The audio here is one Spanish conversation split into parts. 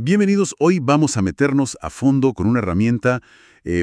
Bienvenidos, hoy vamos a meternos a fondo con una herramienta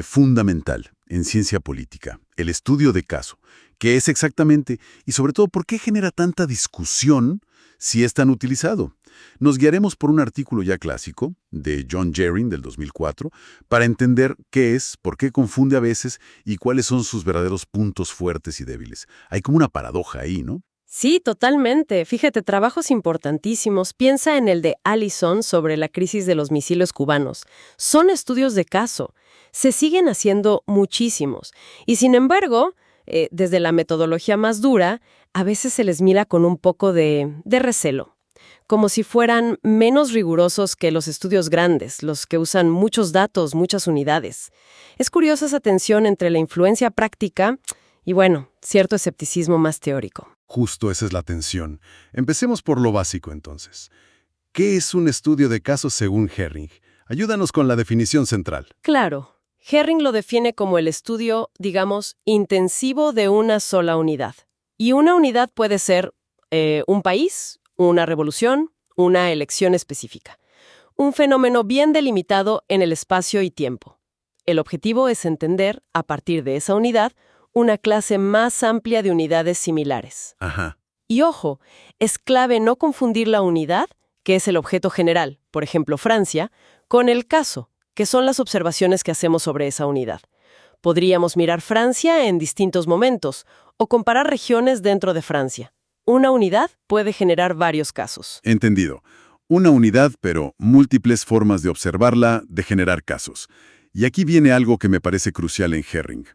fundamental en ciencia política, el estudio de caso. ¿Qué es exactamente? Y sobre todo, ¿por qué genera tanta discusión si es tan utilizado? Nos guiaremos por un artículo ya clásico de John Jerrin del 2004 para entender qué es, por qué confunde a veces y cuáles son sus verdaderos puntos fuertes y débiles. Hay como una paradoja ahí, ¿no? Sí, totalmente. Fíjate, trabajos importantísimos. Piensa en el de Allison sobre la crisis de los misiles cubanos. Son estudios de caso. Se siguen haciendo muchísimos. Y sin embargo, desde la metodología más dura, a veces se les mira con un poco de recelo, como si fueran menos rigurosos que los estudios grandes, los que usan muchos datos, muchas unidades. Es curiosa esa tensión entre la influencia práctica y, bueno, cierto escepticismo más teórico. Justo esa es la tensión. Empecemos por lo básico entonces. ¿Qué es un estudio de casos según Jerring? Ayúdanos con la definición central. Claro, Jerring lo define como el estudio, digamos, intensivo de una sola unidad. Y una unidad puede ser un país, una revolución, una elección específica. Un fenómeno bien delimitado en el espacio y tiempo. El objetivo es entender, a partir de esa unidad, una clase más amplia de unidades similares. Ajá. Y ojo, es clave no confundir la unidad, que es el objeto general, por ejemplo Francia, con el caso, que son las observaciones que hacemos sobre esa unidad. Podríamos mirar Francia en distintos momentos, o comparar regiones dentro de Francia. Una unidad puede generar varios casos. Entendido. Una unidad, pero múltiples formas de observarla, de generar casos. Y aquí viene algo que me parece crucial en Jerring.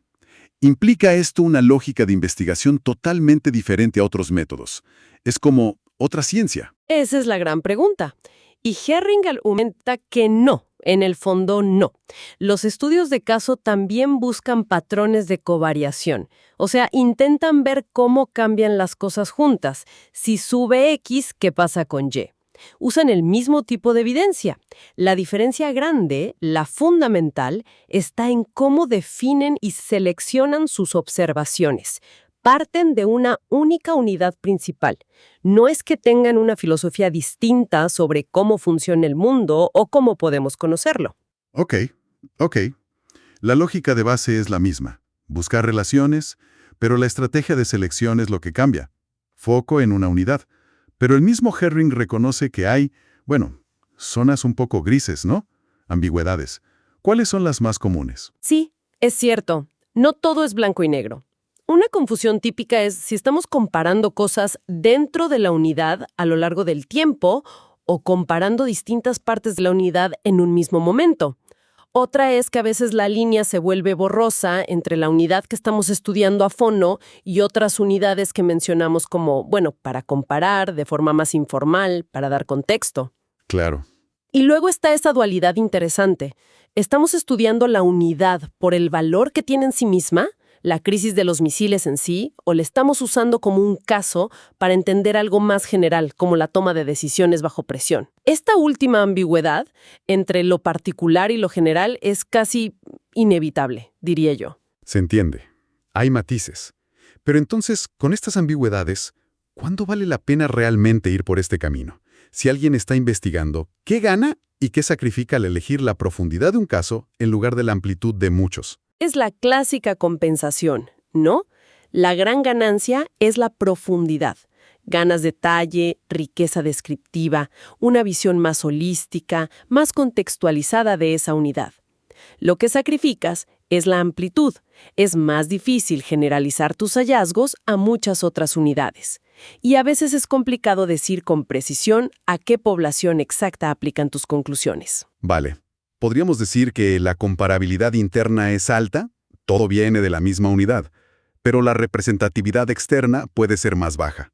¿Implica esto una lógica de investigación totalmente diferente a otros métodos? ¿Es como otra ciencia? Esa es la gran pregunta. Y Jerring argumenta que no, en el fondo no. Los estudios de caso también buscan patrones de covariación. O sea, intentan ver cómo cambian las cosas juntas. Si sube X, ¿qué pasa con Y? Usan el mismo tipo de evidencia. La diferencia grande, la fundamental, está en cómo definen y seleccionan sus observaciones. Parten de una única unidad principal. No es que tengan una filosofía distinta sobre cómo funciona el mundo o cómo podemos conocerlo. Ok. La lógica de base es la misma. Buscar relaciones, pero la estrategia de selección es lo que cambia. Foco en una unidad. Pero el mismo Jerring reconoce que hay, zonas un poco grises, ¿no? Ambigüedades. ¿Cuáles son las más comunes? Sí, es cierto. No todo es blanco y negro. Una confusión típica es si estamos comparando cosas dentro de la unidad a lo largo del tiempo o comparando distintas partes de la unidad en un mismo momento. Otra es que a veces la línea se vuelve borrosa entre la unidad que estamos estudiando a fondo y otras unidades que mencionamos como, para comparar de forma más informal, para dar contexto. Claro. Y luego está esa dualidad interesante. ¿Estamos estudiando la unidad por el valor que tiene en sí misma, la crisis de los misiles en sí, o la estamos usando como un caso para entender algo más general, como la toma de decisiones bajo presión? Esta última ambigüedad entre lo particular y lo general es casi inevitable, diría yo. Se entiende. Hay matices. Pero entonces, con estas ambigüedades, ¿cuándo vale la pena realmente ir por este camino? Si alguien está investigando, ¿qué gana y qué sacrifica al elegir la profundidad de un caso en lugar de la amplitud de muchos? Es la clásica compensación, ¿no? La gran ganancia es la profundidad. Ganas detalle, riqueza descriptiva, una visión más holística, más contextualizada de esa unidad. Lo que sacrificas es la amplitud. Es más difícil generalizar tus hallazgos a muchas otras unidades. Y a veces es complicado decir con precisión a qué población exacta aplican tus conclusiones. Vale. ¿Podríamos decir que la comparabilidad interna es alta? Todo viene de la misma unidad, pero la representatividad externa puede ser más baja.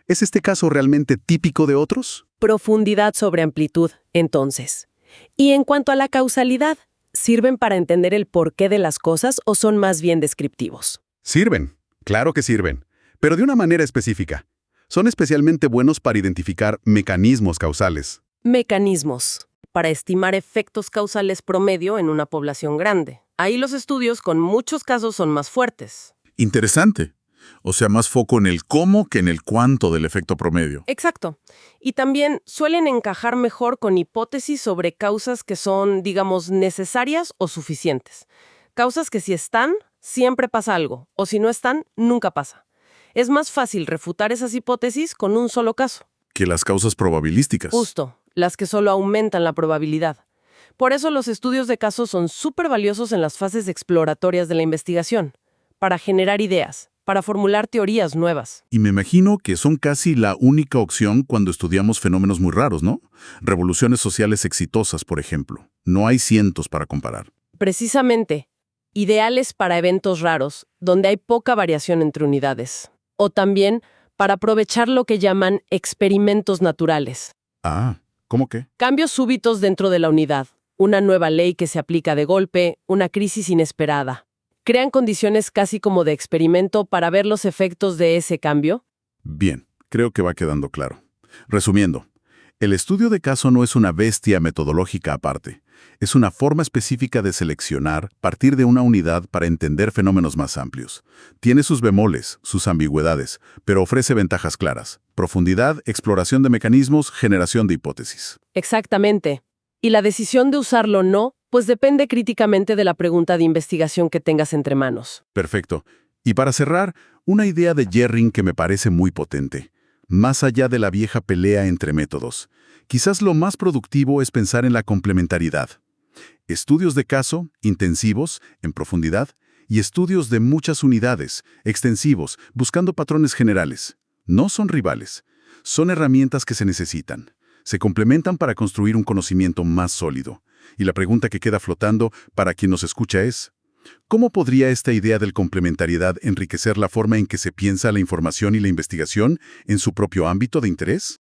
¿Es este caso realmente típico de otros? Profundidad sobre amplitud, entonces. Y en cuanto a la causalidad, ¿sirven para entender el porqué de las cosas o son más bien descriptivos? Sirven, claro que sirven, pero de una manera específica. Son especialmente buenos para identificar mecanismos causales. Mecanismos. Para estimar efectos causales promedio en una población grande. Ahí los estudios con muchos casos son más fuertes. Interesante. O sea, más foco en el cómo que en el cuánto del efecto promedio. Exacto. Y también suelen encajar mejor con hipótesis sobre causas que son, digamos, necesarias o suficientes. Causas que si están, siempre pasa algo, o si no están, nunca pasa. Es más fácil refutar esas hipótesis con un solo caso. Que las causas probabilísticas. Justo, las que solo aumentan la probabilidad. Por eso los estudios de casos son súper valiosos en las fases exploratorias de la investigación, para generar ideas, para formular teorías nuevas. Y me imagino que son casi la única opción cuando estudiamos fenómenos muy raros, ¿no? Revoluciones sociales exitosas, por ejemplo. No hay cientos para comparar. Precisamente, ideales para eventos raros, donde hay poca variación entre unidades. O también para aprovechar lo que llaman experimentos naturales. Ah, ¿cómo qué? Cambios súbitos dentro de la unidad, una nueva ley que se aplica de golpe, una crisis inesperada. Crean condiciones casi como de experimento para ver los efectos de ese cambio. Bien, creo que va quedando claro. Resumiendo, el estudio de caso no es una bestia metodológica aparte. Es una forma específica de seleccionar, partir de una unidad para entender fenómenos más amplios. Tiene sus bemoles, sus ambigüedades, pero ofrece ventajas claras. Profundidad, exploración de mecanismos, generación de hipótesis. Exactamente. Y la decisión de usarlo o no, pues depende críticamente de la pregunta de investigación que tengas entre manos. Perfecto. Y para cerrar, una idea de Jerring que me parece muy potente. Más allá de la vieja pelea entre métodos, quizás lo más productivo es pensar en la complementariedad. Estudios de caso, intensivos, en profundidad, y estudios de muchas unidades, extensivos, buscando patrones generales. No son rivales, son herramientas que se necesitan. Se complementan para construir un conocimiento más sólido. Y la pregunta que queda flotando para quien nos escucha es, ¿cómo podría esta idea de complementariedad enriquecer la forma en que se piensa la información y la investigación en su propio ámbito de interés?